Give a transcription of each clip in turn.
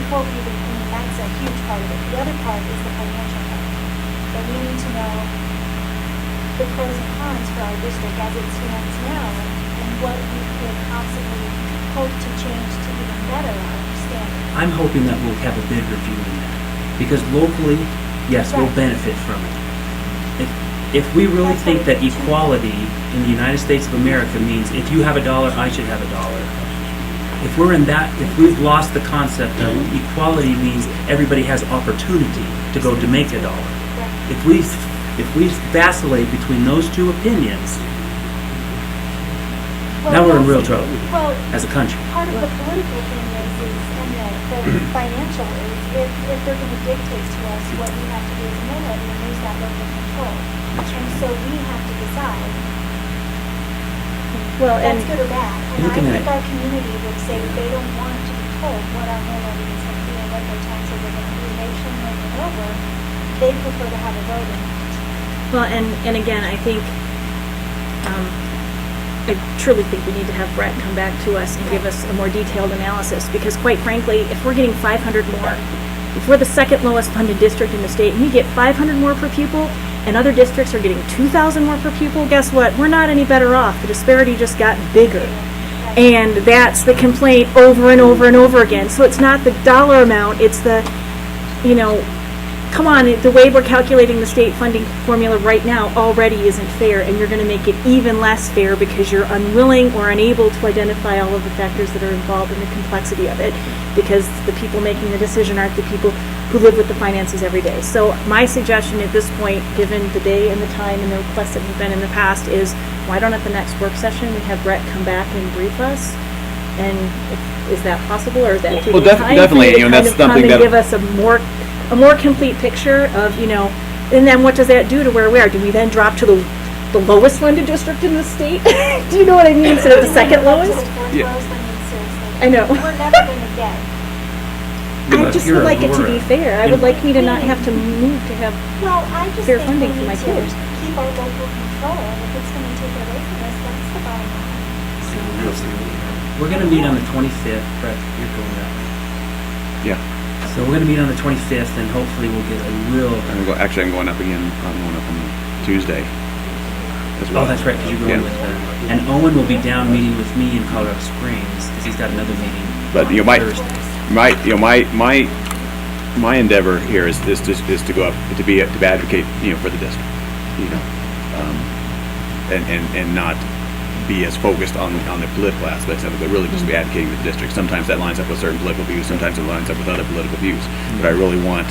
hope even, I mean, that's a huge part of it. The other part is the financial part. That we need to know the pros and cons for our district as it stands now, and what we could possibly hope to change to even better our standards. I'm hoping that we'll have a big review in that. Because locally, yes, we'll benefit from it. If we really think that equality in the United States of America means if you have $1, I should have $1. If we're in that, if we've lost the concept of equality means everybody has opportunity to go to make $1. If we vacillate between those two opinions, now we're in real trouble as a country. Part of the political thing is and the financial is, if they're going to dictate to us what we have to do as a minority and lose that local control. And so we have to decide. Well, that's good or bad. And I looking think at our community would say they don't want to be told what our mill levy is going to be and what their taxes are going to be nationwide and over. They prefer to have a vote in it. well, and again, I think, I truly think we need to have Brett come back to us and give us a more detailed analysis, because quite frankly, if we're getting 500 more, if we're the second lowest funded district in the state and we get 500 more per pupil, and other districts are getting 2,000 more per pupil, guess what? We're not any better off. The disparity just got bigger. And that's the complaint over and over and over again. So it's not the dollar amount, it's the, come on, the way we're calculating the state funding formula right now already isn't fair, and you're going to make it even less fair because you're unwilling or unable to identify all of the factors that are involved in the complexity of it, because the people making the decision aren't the people who live with the finances every day. So my suggestion at this point, given the day and the time and the requests that have been in the past, is why don't at the next work session we have Brett come back and brief us? And is that possible, or is that taking time? Definitely, that's something that give us a more complete picture of, and then what does that do to where we are? Do we then drop to the lowest funded district in the state? Do you know what I mean? Instead of the second lowest? Yeah. I know. We're never going to get. I just would like it to be fair. I would like me to not have to move to have fair funding for my kids. Keep our local control, and if it's going to take it away from us, that's the bottom line. We're going to meet on the 25th. Brett, you're going that way. Yeah. So we're going to meet on the 25th, and hopefully we'll get a real... I'm going up again. I'm going up on Tuesday as well. Oh, that's right, because you're going with and Owen will be down meeting with me in Colorado Springs, because he's got another meeting But Thursday. my endeavor here is to go up to advocate for the district, and not be as focused on the political aspects of it, but really just be advocating the district. Sometimes that lines up with certain political views, sometimes it lines up with other political views. But I really want,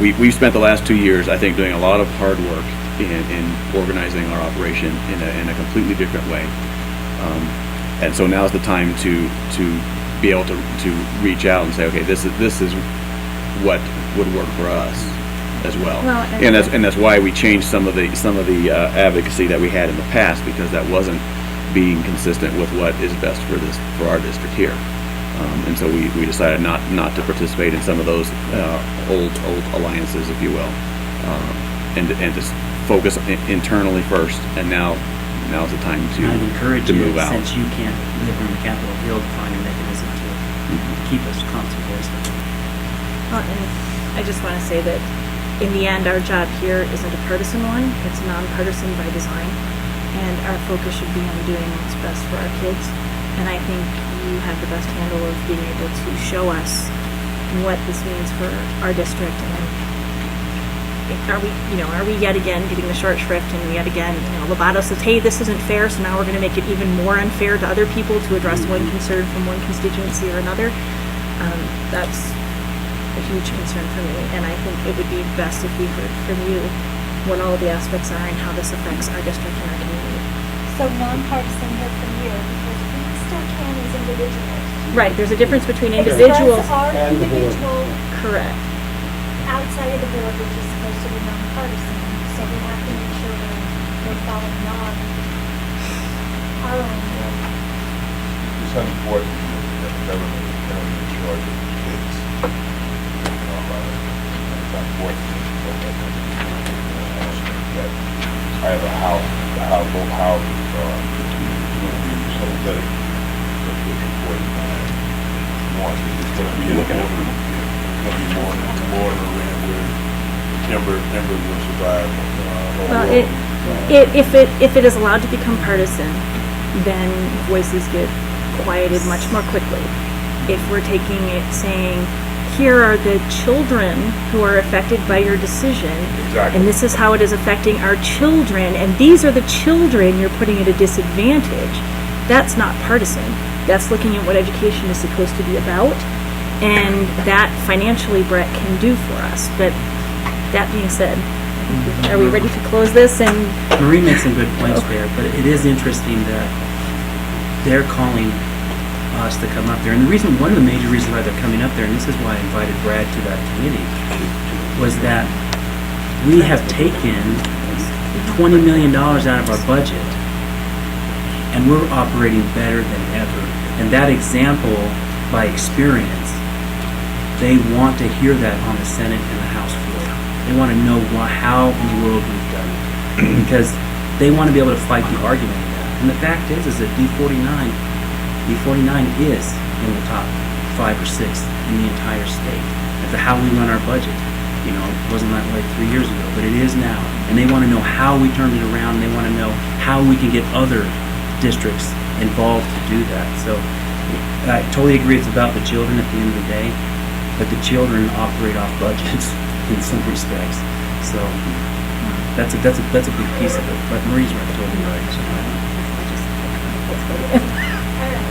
we've spent the last 2 years, I think, doing a lot of hard work in organizing our operation in a completely different way. And so now's the time to be able to reach out and say, okay, this is what would work for us as well. And that's why we changed some of the advocacy that we had in the past, because that wasn't being consistent with what is best for our district here. And so we decided not to participate in some of those old alliances, if you will, and to focus internally first. And now's the time to move out. Since you can't live on the Capitol Hill, to find a mechanism to keep us constant voice. Well, and I just want to say that in the end, our job here isn't a partisan one. It's nonpartisan by design, and our focus should be on doing what's best for our kids. And I think you have the best handle of being able to show us what this means for our district. And are we yet again getting the short shrift? And yet again, Lobato says, "Hey, this isn't fair," so now we're going to make it even more unfair to other people to address one concern from one constituency or another. That's a huge concern for me, and I think it would be best if we heard from you what all of the aspects are and how this affects our district and our community. So nonpartisan here from you, because we still can as individuals. Right, there's a difference between individuals. Express our individual Correct. outside of the board, which is supposed to be nonpartisan. So we have to make sure we're following our own will. It's unfortunate that the government is currently in charge of the kids. It's unfortunate that I have a house, both houses are going to be sympathetic to this reporting. more, it's gonna be more, more around where timber will survive. Well, if it is allowed to become partisan, then voices get quieted much more quickly. If we're taking it saying, here are the children who are affected by your decision, Exactly. and this is how it is affecting our children, and these are the children you're putting at a disadvantage, that's not partisan. That's looking at what education is supposed to be about, and that financially Brett can do for us. But that being said, are we ready to close this? And Marie makes some good points there, but it is interesting that they're calling us to come up there. And one of the major reasons why they're coming up there, and this is why I invited Brad to that committee, was that we have taken $20 million out of our budget, and we're operating better than ever. And that example, by experience, they want to hear that on the Senate and the House floor. They want to know how in the world we've done it, because they want to be able to fight the argument of that. And the fact is that D49 is in the top 5 or 6 in the entire state. As to how we run our budget, it wasn't that like 3 years ago, but it is now. And they want to know how we turned it around, and they want to know how we can get other districts involved to do that. So I totally agree it's about the children at the end of the day, but the children operate off budgets in some respects. So that's a big piece of it. But Marie's right, totally right. So, All right.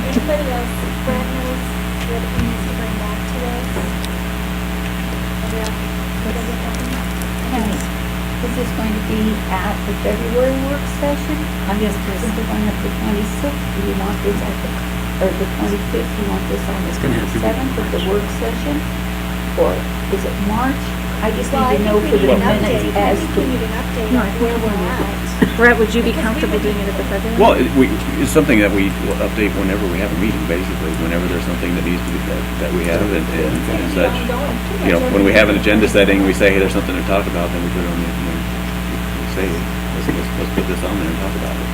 Anybody else, Brad knows what he needs to bring back to us? This is going to be at the February work session. I'm just since we're going up to 26th, do you want this at the 25th, you want this on the gonna have to be 27th of the work session? Or is it March? I just Well, I need to think know we for the need an update. minutes I as think to. we need an update No, on I think where we we're need at. Brett, would you be Because we comfortable would- doing it at the February? Well, it's something that we will update whenever we have a meeting, basically, whenever there's something that needs to be, that we have and such. When we have an agenda setting, we say, hey, there's something to talk about, then we put it on the, we say, let's put this on there and talk about it.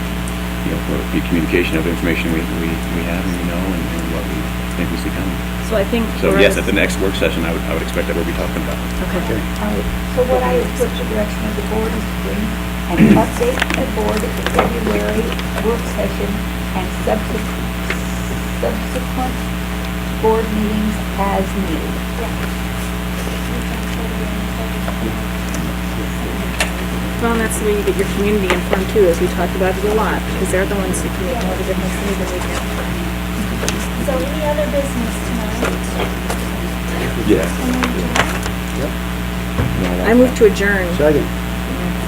For the communication of information we have and we know and what we think we see coming. So I think. So we're yes, at- at the next work session, I would expect that we'll be talking about it. Okay. So what I have put the direction of the board is to bring an update to the board at the February work session and subsequent board meetings as needed. Well, and that's the way you get your community informed too, as we talked about it a lot, because they're the ones who can make more of a difference than even we can. So any other business tonight? Yeah. I move to adjourn. Second.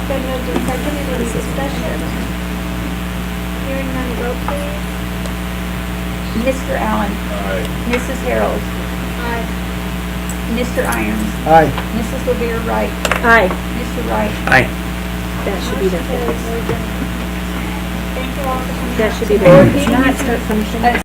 Been moved and seconded, any discussion? Hearing none, vote please. Mr. Allen, Aye. Mrs. Harold, Aye. Mr. Irons, Aye. Mrs. Levere Wright, Aye. Mr. Wright. Aye. That should be Motion there. carries. We're adjourned. Thank you all for coming. That out should be tonight. there. Board It's meeting not is- start function.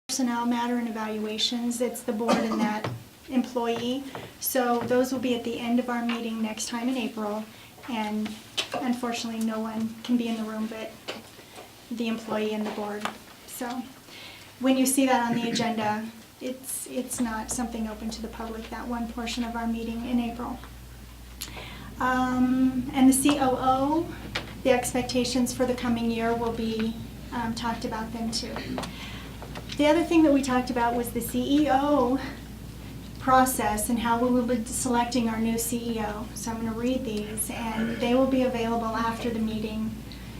Personnel matter and evaluations, it's the board and that employee. So those will be at the end of our meeting next time in April. And unfortunately, no one can be in the room but the employee and the board. So when you see that on the agenda, it's not something open to the public, that one portion of our meeting in April. And the COO, the expectations for the coming year will be talked about then too. The other thing that we talked about was the CEO process and how we will be selecting our new CEO. So I'm going to read these, and they will be available after the meeting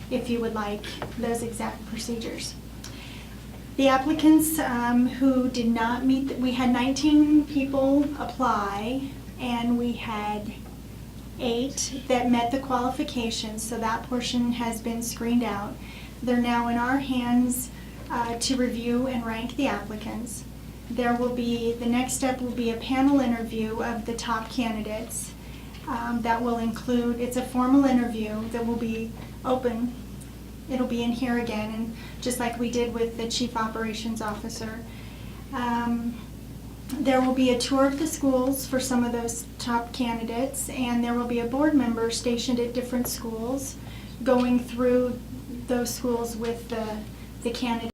if you would like those exact procedures. The applicants who did not meet, we had 19 people apply, and we had 8 that met the qualifications, so that portion has been screened out. They're now in our hands to review and rank the applicants. There will be, the next step will be a panel interview of the top candidates. That will include, it's a formal interview that will be open. It'll be in here again, and just like we did with the Chief Operations Officer. There will be a tour of the schools for some of those top candidates, and there will be a board member stationed at different schools going through those schools with the candidate